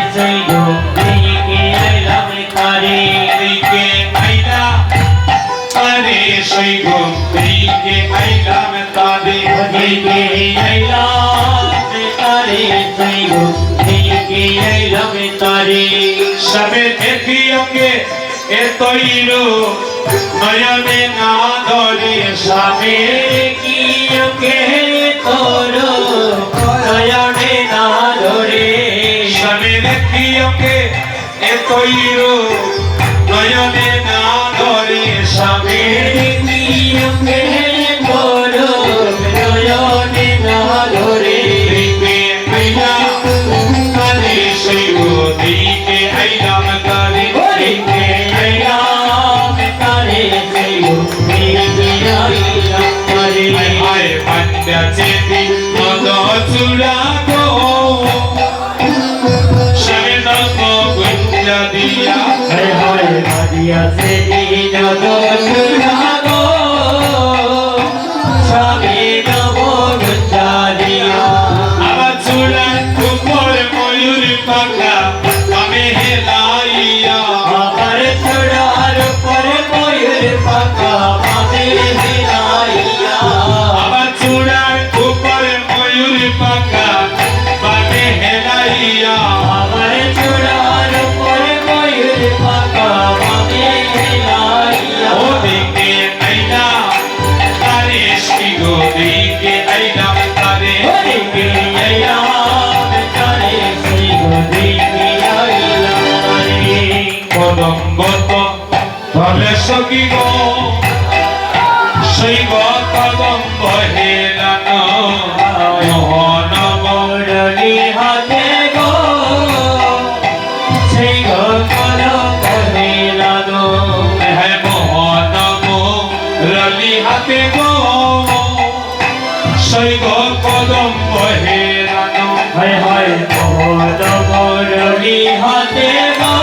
সৈগো দিকে আইলাম তারে দিকে আইলা তারে সৈগো দিকে আইলাম তারে দিকে আইলাম তারে সৈগো দিকে আইলাম তারে সবে দেখি অঙ্গে এ তৈর নয়নে না ধরে সাবে কি অঙ্গে তোর নয়নে না ধরে সবে দেখি অঙ্গে এ তৈর নয়নে না ধরে সাবে কি অঙ্গে তোর নয়নে না ধরে দিকে আইলা তারে সৈগো দিকে আইলাম তারে দিকে আইলাম তারে সৈগো দিকে আইলাম তারে হায় পান্ডা চেপি নদ চূড়া গো সবে নদ গুঞ্জা দিয়া হায় হায় বাদিয়াছে দিন দোলাগো সবে নব গুঞ্জারিয়া আমার চূড়ার উপর ময়ূর পাখা আমি হেলাইয়া আমার চূড়ার উপরে ময়ূর পাখা মাঝে হিলাইয়া আমার চূড়ার উপর ময়ূর পাখা আমি হেলাইয়া আমার চূড়ার উপরে ময়ূর পাখা মাঝে হিলাইয়া ওদিকে আইলা তারে শিগো দিকে আইলাম তারে দিকে আইলাম তারে সৈগো দিকে আইলাম তারে কদম্বত তলে সখী গো শৈব কদম্ব হেলানো মোহনব মুরলি হাতে গো সেই গো কলো কহিলানো হে মোহনব রলি হাতে গো শৈব কদম্ব হেলানো হায় হায় মোহন মুরলি হাতে গো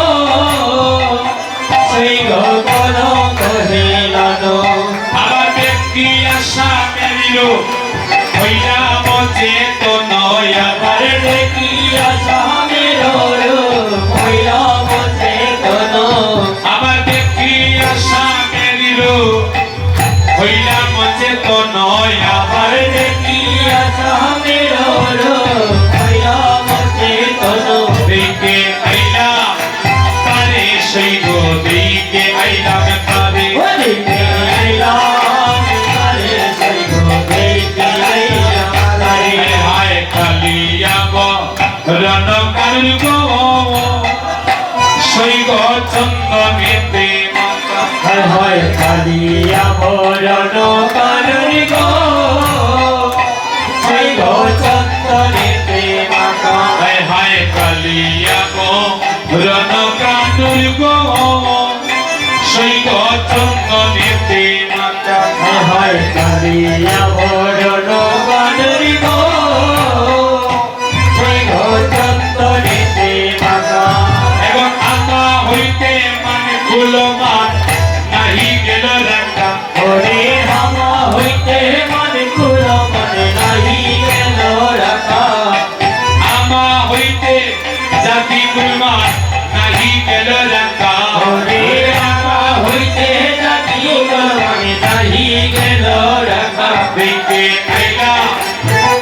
সেই গো কলো কহিলানো আমার ব্যক্তি আশা মেরিল হইলা মজে তো নয় আমার দেখিয়া সামেরো হইলা বসে কোনো আমার ব্যক্তি আশা মেরিল হইলা মজে তো নয় আমার দেখিয়া সামেরো হইলা বসে কোনো দিকে আইলা তারে সৈগ দিকে আইলা তারে দিকে আইলাম তারে সৈগো দিকে আইলাম তারে হায় কালিয়া রণ কারুর গো সৈগ চন্দনেতে মাতা হায় হায় কালিয়া ভরণ কারুরি গো সৈগো চন্দনেতে মাতা হায় হায় কালিয়া রণ কারুর গো সৈগ চন্দনেতে মাতা হায় হায় কালিয়া ভরণ কারুরি গো সৈগো চন্দনেতে মাতা এবং আমা হইতে মানে কুলমান নাহি গেল রাখা ওরে হামা হইতে মানে কুল মানে নাহি গেল রাখা আমা হইতে জাতি কুলমান নাহি গেল রাখা ওরে হামা হইতে জাতি কুল মানে নাহি গেল রাখা দিকে আইলা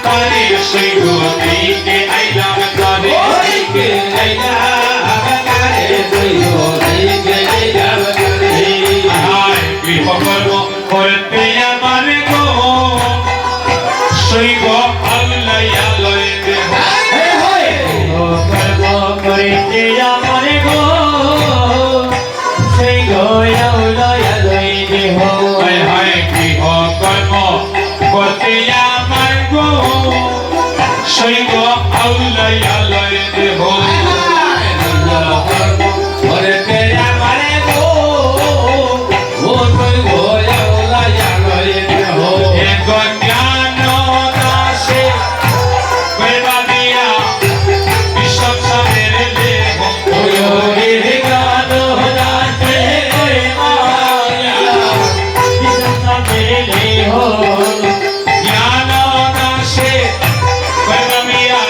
তারে সৈগ দিকে আইলা তারে দিকে আইলা তারে সৈগো দিকে আইলা তারে হায় গৃহকর্ম করতে আমার গো সৈগ আল্লাইয়া লয় দেহ কর্ম করিতে আমার গো সেই গয়া লই দেহ হায় হায় গৃহকর্ম করতে আমার গো সৈগ আল্লাইয়া লয় দেহ করিতে আমার গো ও তুই গয়া লই দেহ এক জ্ঞান দাসে কইবা দিয়া বিশ্বম সামের দেহ ওরে গান দাসে কই মায়া বিশ্বম মেলে হো জ্ঞান দাসে কইবা মিয়া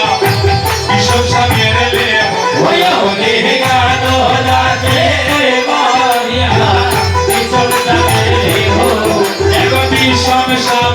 রাম শ্যাম